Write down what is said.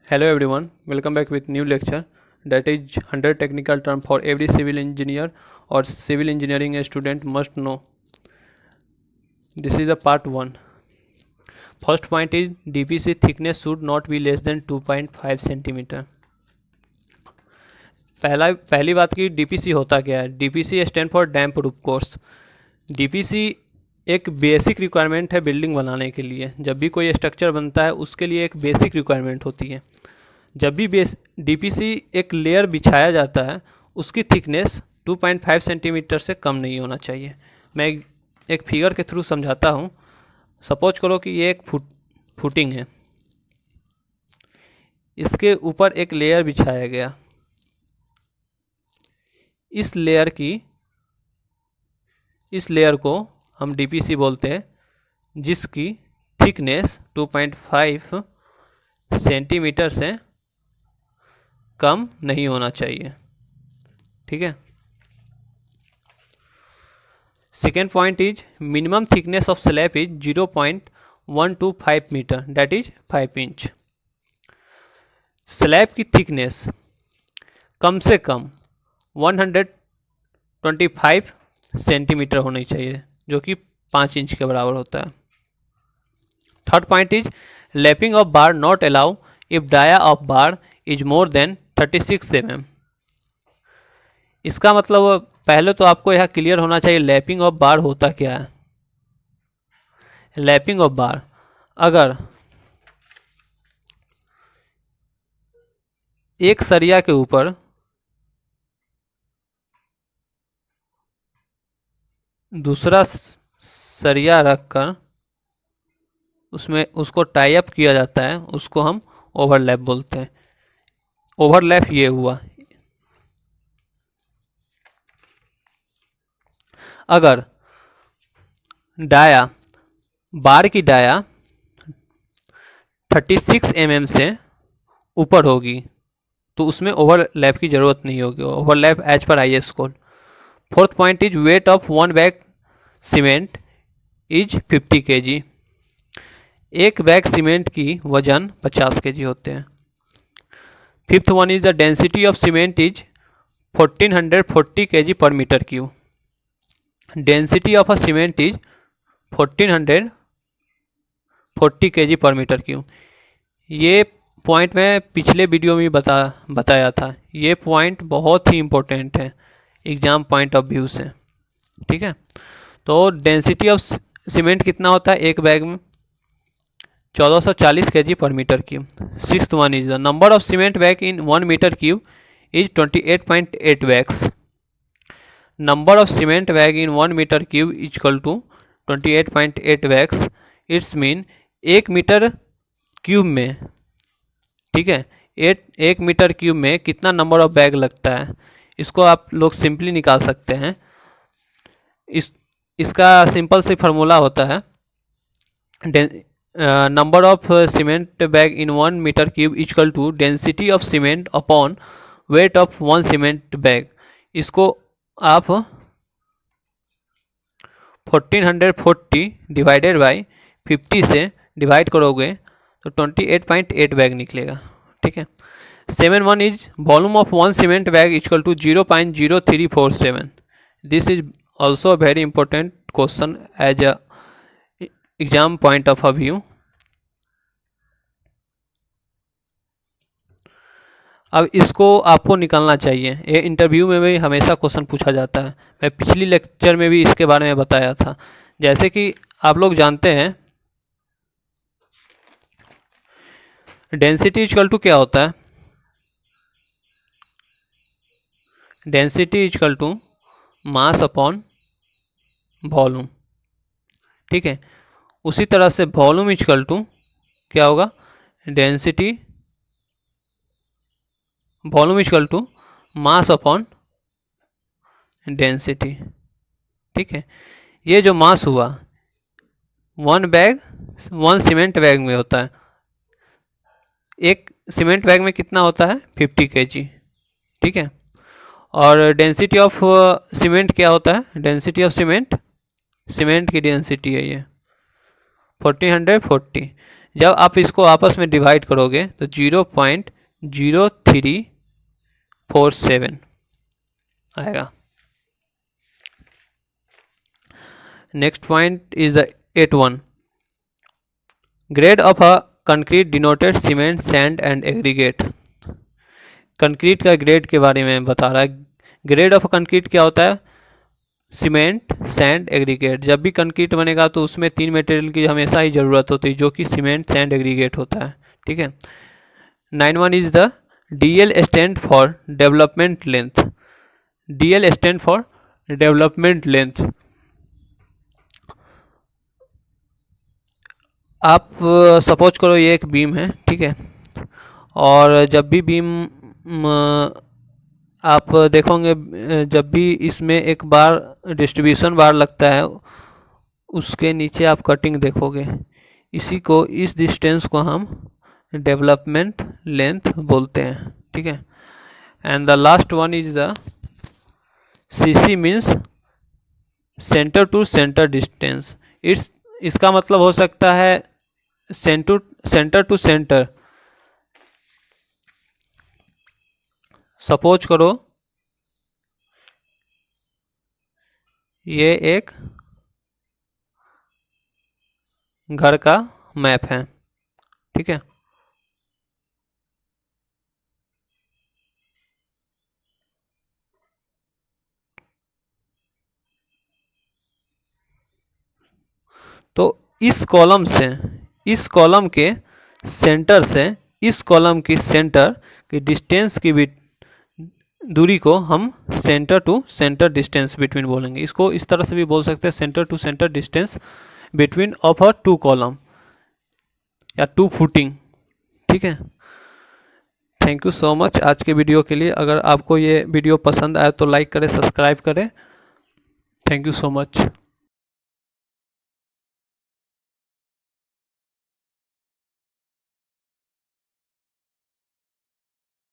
Hello everyone, welcome back with new lecture that is 100 technical term for every civil engineer or civil engineering student must know. This is the part 1. First point is DPC thickness should not be less than 2.5 centimetre. पहली बात की DPC होता क्या है। DPC stand for dam proof course. DPC एक basic requirement है building बनाने के लिए। जब भी कोई स्ट्रक्चर बनता है उसके लिए एक बेसिक रिक्वायरमेंट होती है। जब भी DPC एक लेयर बिछाया जाता है उसकी थिकनेस 2.5 सेंटीमीटर से कम नहीं होना चाहिए। मैं एक फिगर के थ्रू समझाता हूँ। सपोज करो कि ये एक फुटिंग है, इसके ऊपर एक लेयर बिछाया गया। इस लेयर को हम DPC बोलते हैं, जिसकी थिकनेस 2.5 सेंटीमीटर से कम नहीं होना चाहिए। ठीक है। Second point is minimum thickness of slab is 0.125 metre, that is 5 inch. Slab की थिकनेस कम से कम 125 सेंटीमीटर होनी चाहिए, जो कि 5 इंच के बराबर होता है। Third point is lapping of bar not allow if dia of bar is more than 36 mm। इसका मतलब पहले तो आपको यह क्लियर होना चाहिए लैपिंग ऑफ बार होता क्या है। लैपिंग ऑफ बार, अगर एक सरिया के ऊपर दूसरा सरिया रखकर उसको टाई अप किया जाता है, उसको हम ओवरलैप बोलते हैं। ओवरलैप ये हुआ। अगर बार की डाया 36 mm से ऊपर होगी तो उसमें ओवरलैप की ज़रूरत नहीं होगी। Overlap as per IS code. Fourth point is weight of 1 bag cement is 50 kg। एक बैग सीमेंट की वजन 50 kg होते हैं। Fifth one is the density of cement is 1440 kg per metre cube. Density of a cement is 1440 kg per metre cube. ये point मैं पिछले video में बताया था। ये पॉइंट बहुत ही इम्पोर्टेंट है एग्जाम पॉइंट ऑफ व्यू से। ठीक है। तो डेंसिटी ऑफ सीमेंट कितना होता है एक बैग में? 1440 kg per metre cube. Sixth one is the number of cement bag in 1 metre cube is 28.8 bags. Number of cement bag in 1 metre cube is equal to 28.8 bags. It's mean 1 metre cube में, ठीक है, 1 metre cube में कितना number of bag लगता है, इसको आप लोग सिंपली निकाल सकते हैं। इसका सिंपल से फार्मूला होता है number of cement bag in 1 metre cube equal to density of cement upon weight of 1 cement bag. इसको आप 1440 डिवाइडेड बाई 50 से डिवाइड करोगे तो 28.8 बैग निकलेगा। ठीक है। 7 is volume of 1 cement bag equal to 0.0347। This is also a very important question as a exam point of view. अब इसको आपको निकालना चाहिए। ये इंटरव्यू में भी हमेशा क्वेश्चन पूछा जाता है। मैं पिछली लेक्चर में भी इसके बारे में बताया था। जैसे कि आप लोग जानते हैं डेंसिटी इक्वल टू क्या होता है? Density equal to mass upon volume. ठीक है। उसी तरह से वॉल्यूम इक्वल टू क्या होगा? Density, volume equal to mass upon density. ठीक है। ये जो मास हुआ 1 सीमेंट बैग में होता है। एक सीमेंट बैग में कितना होता है? 50 kg। ठीक है। और डेंसिटी ऑफ सीमेंट क्या होता है? डेंसिटी ऑफ सीमेंट की डेंसिटी है ये 1440। जब आप इसको आपस में डिवाइड करोगे तो 0.0347 आएगा। Next point is the 8.1 grade of a concrete denoted cement sand and aggregate. Concrete का ग्रेड के बारे में बता रहा है। ग्रेड ऑफ कंक्रीट क्या होता है? Cement, sand, aggregate. जब भी कंक्रीट बनेगा तो उसमें 3 मटेरियल की हमेशा ही ज़रूरत होती है, जो कि सीमेंट, सैंड, एग्रीगेट होता है। ठीक है। 9.1 is the DL stand for development length. DL stand for development length. आप सपोज करो ये एक बीम है, ठीक है, और जब भी बीम आप देखोगे, जब भी इसमें एक बार डिस्ट्रीब्यूशन बार लगता है, उसके नीचे आप कटिंग देखोगे, इसी को, इस डिस्टेंस को हम डेवलपमेंट लेंथ बोलते हैं। ठीक है। And the last one is the CC means centre to centre distance. इसका मतलब हो सकता है सेंटर टू सेंटर। सपोज करो ये एक घर का मैप है, ठीक है। तो इस कॉलम से, इस कॉलम के सेंटर से इस कॉलम की सेंटर की डिस्टेंस की भी दूरी को हम centre to centre distance between बोलेंगे। इसको इस तरह से भी बोल सकते हैं, centre to centre distance between of a 2 column या 2 फुटिंग। ठीक है। थैंक यू सो मच आज के वीडियो के लिए। अगर आपको ये वीडियो पसंद आए तो लाइक करें, सब्सक्राइब करें। Thank you so much.